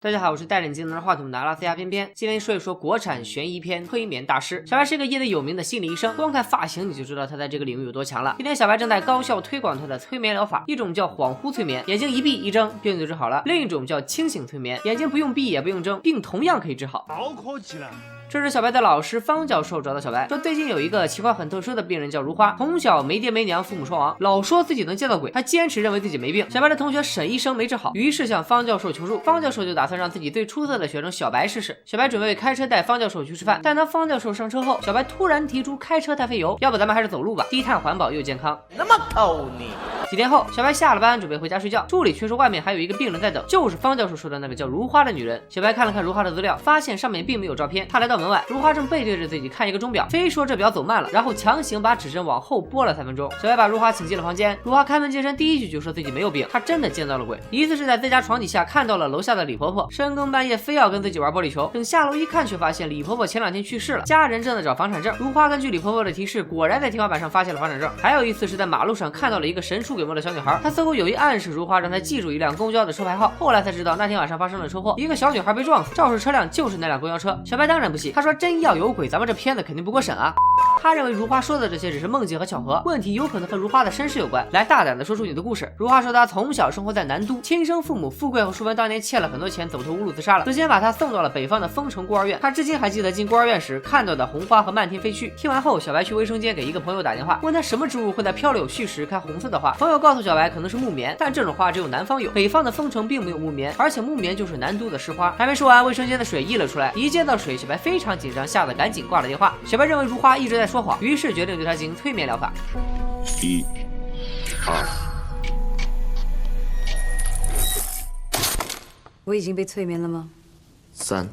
大家好，我是带着你技能的话筒的阿拉斯加偏偏，今天说一说国产悬疑片《催眠大师》。小白是一个业内有名的心理医生，光看发型你就知道他在这个领域有多强了。今天小白正在高效推广他的催眠疗法，一种叫恍惚催眠，眼睛一闭一睁，病就治好了；另一种叫清醒催眠，眼睛不用闭也不用睁，病同样可以治好。好可气了。这时小白的老师方教授找到小白，说最近有一个情况很特殊的病人叫如花，从小没爹没娘，父母双亡，老说自己能见到鬼，他坚持认为自己没病。小白的同学沈医生没治好，于是向方教授求助，方教授就打算让自己最出色的学生小白试试。小白准备开车带方教授去吃饭，但当方教授上车后，小白突然提出开车太费油，要不咱们还是走路吧，低碳环保又健康。那么抠你。几天后，小白下了班准备回家睡觉，助理却说外面还有一个病人在等，就是方教授说的那个叫如花的女人。小白看了看如花的资料，发现上面并没有照片。他来到门外，如花正背对着自己看一个钟表，非说这表走慢了，然后强行把指针往后拨了3分钟。小白把如花请进了房间，如花开门见山第一句就说自己没有病，她真的见到了鬼。一次是在自家床底下看到了楼下的李婆婆，深更半夜非要跟自己玩玻璃球，等下楼一看却发现李婆婆前2天去世了，家人正在找房产证。如花根据李婆婆的提示，果然在天花板上发现了房产证。还有一次是在马路上看到了一个神出鬼没的小女孩，她似乎有意暗示如花让她记住一辆公交的车牌号，后来才知道那天晚上发生了车祸，一个小女孩被撞死，肇事车辆就是那辆公交车。小白当然不信，他说真要有鬼，咱们这片子肯定不过审啊。他认为如花说的这些只是梦境和巧合，问题有可能和如花的身世有关。来，大胆的说出你的故事。如花说她从小生活在南都，亲生父母富贵和淑芬当年欠了很多钱，走投无路自杀了，祖先把她送到了北方的丰城孤儿院。她至今还记得进孤儿院时看到的红花和漫天飞絮。听完后，小白去卫生间给一个朋友打电话，问他什么植物会在飘柳絮时开红色的花。朋友告诉小白可能是木棉，但这种花只有南方有，北方的丰城并没有木棉，而且木棉就是南都的市花。还没说完，卫生间的水溢了出来，一见到水，小白非常紧张，吓得赶紧挂了电话。小白认为如花一直在说谎，于是决定对他进行催眠疗法。1、2。我已经被催眠了吗3。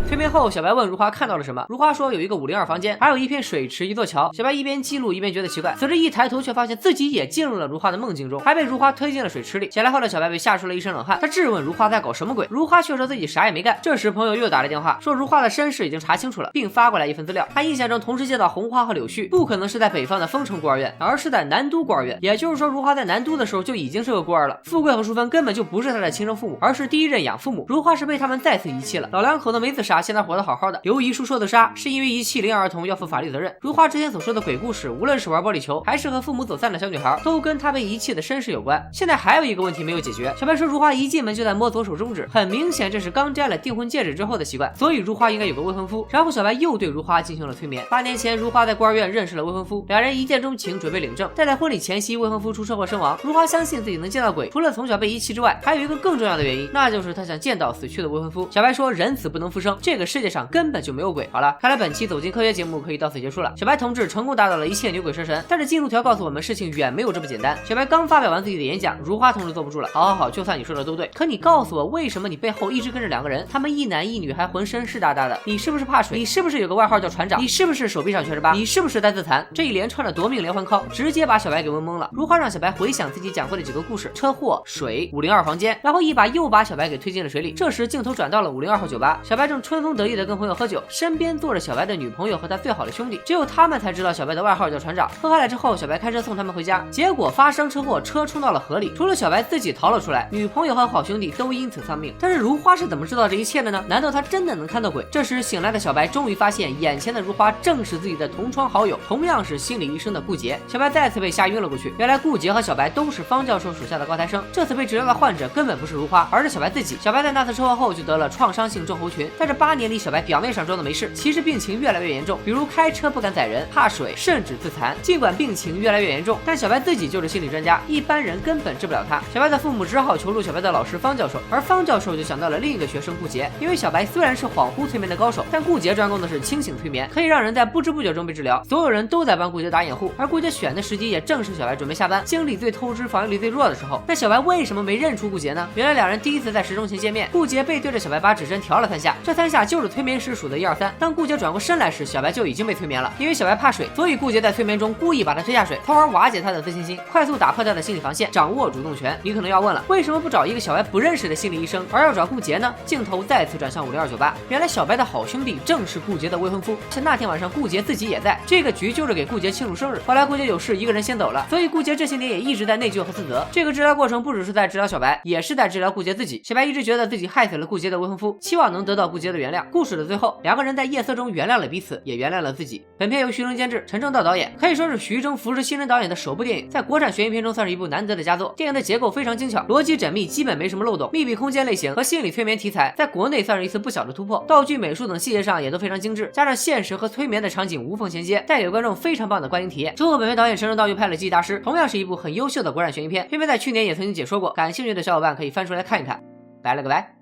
催眠后，小白问如花看到了什么。如花说有一个502房间，还有一片水池，一座桥。小白一边记录一边觉得奇怪，此时一抬头却发现自己也进入了如花的梦境中，还被如花推进了水池里。醒来后的小白被吓出了一身冷汗，他质问如花在搞什么鬼，如花却说自己啥也没干。这时朋友又打来电话，说如花的身世已经查清楚了，并发过来一份资料。他印象中同时见到红花和柳絮，不可能是在北方的丰城孤儿院，而是在南都孤儿院。也就是说，如花在南都的时候就已经是个孤儿了。富贵和淑芬根本就不是他的亲生父母，而是第一任养父母。如花是被他们再次遗弃了，老两口子没自杀，现在活得好好的。刘遗书说自杀是因为遗弃领养儿童要负法律责任。如花之前所说的鬼故事，无论是玩玻璃球还是和父母走散的小女孩，都跟她被遗弃的身世有关。现在还有一个问题没有解决，小白说如花一进门就在摸左手中指，很明显这是刚摘了订婚戒指之后的习惯，所以如花应该有个未婚夫。然后小白又对如花进行了催眠。8年前如花在孤儿院认识了未婚夫，两人一见钟情，准备领证。但在婚礼前夕，未婚夫出车祸身亡。如花相信自己能见到鬼，除了从小被遗弃之外，还有一个更重要的原因，那就是她想见到死去的未婚夫。小白说人死不能复生，这个世界上根本就没有鬼。好了，看来本期走进科学节目可以到此结束了。小白同志成功打倒了一切牛鬼蛇神，但是进度条告诉我们事情远没有这么简单。小白刚发表完自己的演讲，如花同志坐不住了。好，就算你说的都对，可你告诉我为什么你背后一直跟着2个人，他们一男一女，还浑身湿哒哒的？你是不是怕水？你是不是有个外号叫船长？你是不是手臂上全是疤？你是不是在自残？这一连串的夺命连环 call 直接把小白给问懵了。如花让小白回想自己讲过的几个故事，车祸、水、502房间，然后一把又把小白给推进了水里。这时镜头转到了502号酒吧，小白正春风得意的跟朋友喝酒，身边坐着小白的女朋友和他最好的兄弟，只有他们才知道小白的外号叫船长。喝嗨了之后，小白开车送他们回家，结果发生车祸，车冲到了河里，除了小白自己逃了出来，女朋友和好兄弟都因此丧命。但是如花是怎么知道这一切的呢？难道她真的能看到鬼？这时醒来的小白终于发现，眼前的如花正是自己的同窗好友，同样是心理医生的顾杰。小白再次被吓晕了过去。原来顾杰和小白都是方教授属下的高材生，这次被治疗的患者根本不是如花，而是小白自己。小白在那次车祸后就得了创伤性症候群，在这8年里，小白表面上装的没事，其实病情越来越严重，比如开车不敢载人，怕水，甚至自残。尽管病情越来越严重，但小白自己就是心理专家，一般人根本治不了他。小白的父母只好求助小白的老师方教授，而方教授就想到了另一个学生顾杰。因为小白虽然是恍惚催眠的高手，但顾杰专攻的是清醒催眠，可以让人在不知不觉中被治疗。所有人都在帮顾杰打掩护，而顾杰选的时机也正是小白准备下班，精力最透支、防御力最弱的时候。那小白为什么没认出顾杰呢？原来2人第一次在10钟前见面，顾杰背对着小白把指针调了3下，这3下就是催眠师数的1、2、3。当顾杰转过身来时，小白就已经被催眠了。因为小白怕水，所以顾杰在催眠中故意把他推下水，从而瓦解他的自信心，快速打破他的心理防线，掌握主动权。你可能要问了，为什么不找一个小白不认识的心理医生，而要找顾杰呢？镜头再次转向502酒吧，原来小白的好兄弟正是顾杰的未婚夫，是那天晚上顾杰自己也在。这个局就是给顾杰庆祝生日。后来顾杰有事一个人先走了，所以顾杰这些年也一直在内疚和自责。这个治疗过程不只是在治疗小白，也是在治疗顾杰自己。小白一直觉得自己害死了顾杰的未婚夫，期望能得到顾杰的原谅。故事的最后，两个人在夜色中原谅了彼此，也原谅了自己。本片由徐峥监制，陈正道导演，可以说是徐峥扶持新人导演的首部电影，在国产悬疑片中算是一部难得的佳作。电影的结构非常精巧，逻辑缜密，基本没什么漏洞。密闭空间类型和心理催眠题材，在国内算是一次不小的突破。道具、美术等细节上也都非常精致，加上现实和催眠的场景无缝衔接，带给观众非常棒的观影体验。之后，本片导演陈正道又拍了《记忆大师》，同样是一部很优秀的国产悬疑片。片片在去年也曾经解说过，感兴趣的小伙伴可以翻出来看一看。拜了个拜。